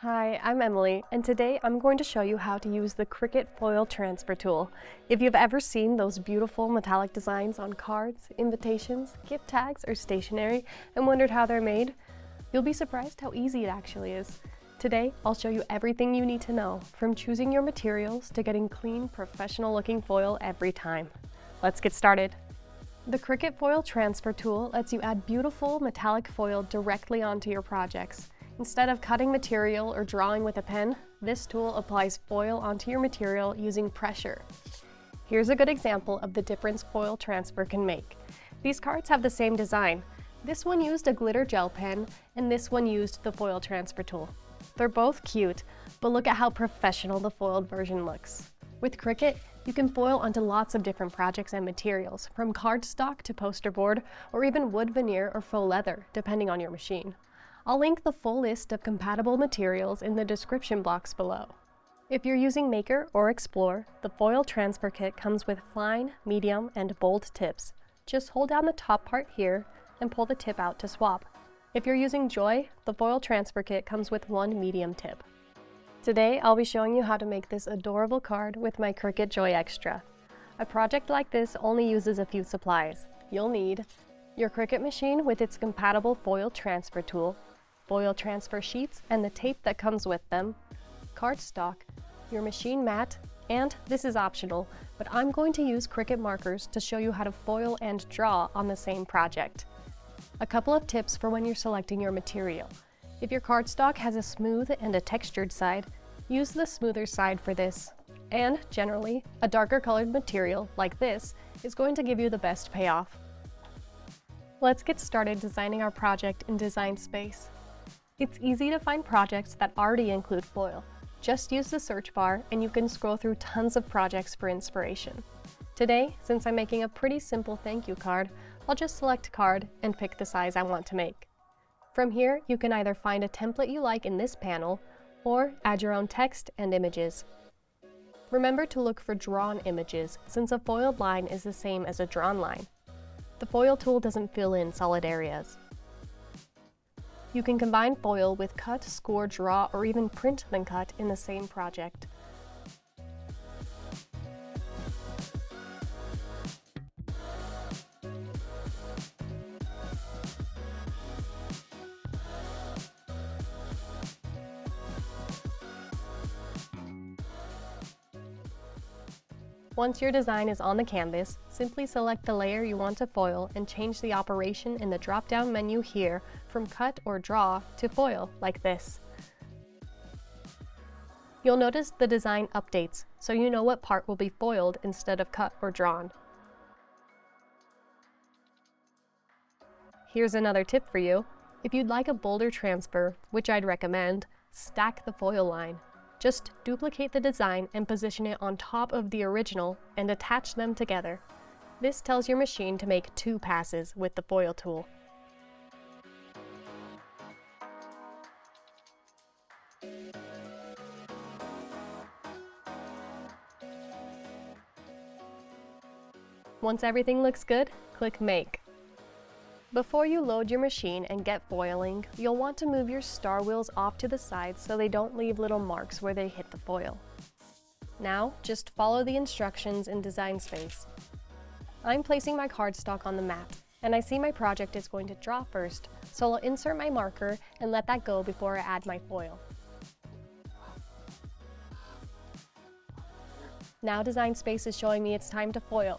Hi, I'm Emily, and today I'm going to show you how to use the Cricut Foil Transfer Tool. If you've ever seen those beautiful metallic designs on cards, invitations, gift tags, or stationery and wondered how they're made, you'll be surprised how easy it actually is. Today, I'll show you everything you need to know, from choosing your materials to getting clean, professional-looking foil every time. Let's get started. The Cricut Foil Transfer Tool lets you add beautiful metallic foil directly onto your projects. Instead of cutting material or drawing with a pen, this tool applies foil onto your material using pressure. Here's a good example of the difference foil transfer can make. These cards have the same design. This one used a glitter gel pen, and this one used the foil transfer tool. They're both cute, but look at how professional the foiled version looks. With Cricut, you can foil onto lots of different projects and materials, from cardstock to poster board, or even wood veneer or faux leather, depending on your machine. I'll link the full list of compatible materials in the description box below. If you're using Maker or Explore, the foil transfer kit comes with fine, medium, and bold tips. Just hold down the top part here and pull the tip out to swap. If you're using Joy, the foil transfer kit comes with one medium tip. Today, I'll be showing you how to make this adorable card with my Cricut Joy Extra. A project like this only uses a few supplies. You'll need your Cricut machine with its compatible foil transfer tool, foil transfer sheets and the tape that comes with them, cardstock, your machine mat, and this is optional, but I'm going to use Cricut markers to show you how to foil and draw on the same project. A couple of tips for when you're selecting your material. If your cardstock has a smooth and a textured side, use the smoother side for this. And generally, a darker colored material, like this, is going to give you the best payoff. Let's get started designing our project in Design Space. It's easy to find projects that already include foil. Just use the search bar and you can scroll through tons of projects for inspiration. Today, since I'm making a pretty simple thank you card, I'll just select card and pick the size I want to make. From here, you can either find a template you like in this panel or add your own text and images. Remember to look for drawn images, since a foiled line is the same as a drawn line. The foil tool doesn't fill in solid areas. You can combine foil with cut, score, draw, or even print then cut in the same project. Once your design is on the canvas, simply select the layer you want to foil and change the operation in the drop-down menu here from cut or draw to foil, like this. You'll notice the design updates, so you know what part will be foiled instead of cut or drawn. Here's another tip for you. If you'd like a bolder transfer, which I'd recommend, stack the foil line. Just duplicate the design and position it on top of the original and attach them together. This tells your machine to make 2 passes with the foil tool. Once everything looks good, click Make. Before you load your machine and get foiling, you'll want to move your star wheels off to the side so they don't leave little marks where they hit the foil. Now, just follow the instructions in Design Space. I'm placing my cardstock on the mat, and I see my project is going to draw first, so I'll insert my marker and let that go before I add my foil. Now Design Space is showing me it's time to foil.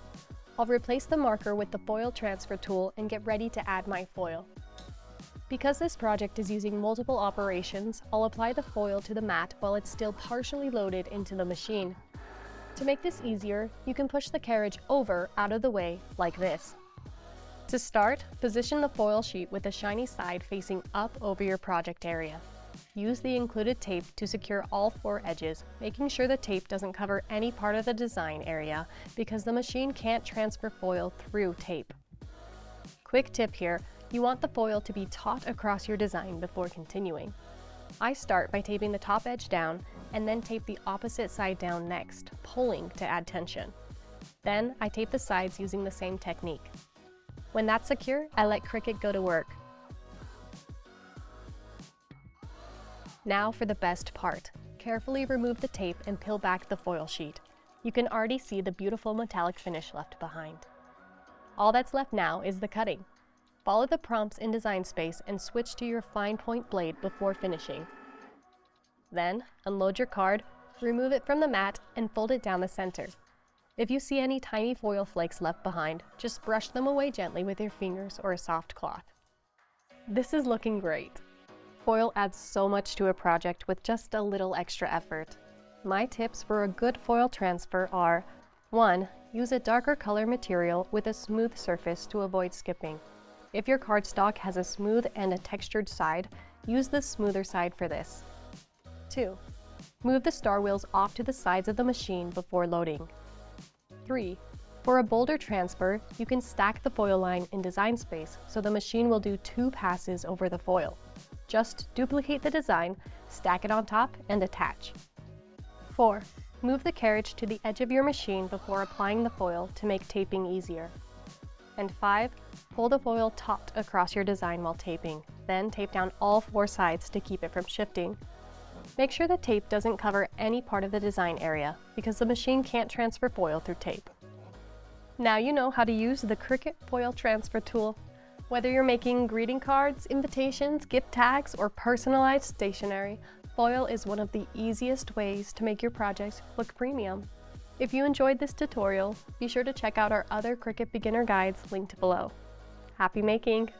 I'll replace the marker with the foil transfer tool and get ready to add my foil. Because this project is using multiple operations, I'll apply the foil to the mat while it's still partially loaded into the machine. To make this easier, you can push the carriage over out of the way like this. To start, position the foil sheet with the shiny side facing up over your project area. Use the included tape to secure all 4 edges, making sure the tape doesn't cover any part of the design area because the machine can't transfer foil through tape. Quick tip here, you want the foil to be taut across your design before continuing. I start by taping the top edge down and then tape the opposite side down next, pulling to add tension. Then I tape the sides using the same technique. When that's secure, I let Cricut go to work. Now for the best part. Carefully remove the tape and peel back the foil sheet. You can already see the beautiful metallic finish left behind. All that's left now is the cutting. Follow the prompts in Design Space and switch to your fine point blade before finishing. Then, unload your card, remove it from the mat, and fold it down the center. If you see any tiny foil flakes left behind, just brush them away gently with your fingers or a soft cloth. This is looking great. Foil adds so much to a project with just a little extra effort. My tips for a good foil transfer are: 1. Use a darker color material with a smooth surface to avoid skipping. If your cardstock has a smooth and a textured side, use the smoother side for this. 2. Move the star wheels off to the sides of the machine before loading. 3. For a bolder transfer, you can stack the foil line in Design Space so the machine will do 2 passes over the foil. Just duplicate the design, stack it on top, and attach. 4. Move the carriage to the edge of your machine before applying the foil to make taping easier. And 5. Pull the foil taut across your design while taping, then tape down all 4 sides to keep it from shifting. Make sure the tape doesn't cover any part of the design area, because the machine can't transfer foil through tape. Now you know how to use the Cricut Foil Transfer Tool. Whether you're making greeting cards, invitations, gift tags, or personalized stationery, foil is one of the easiest ways to make your projects look premium. If you enjoyed this tutorial, be sure to check out our other Cricut beginner guides linked below. Happy making!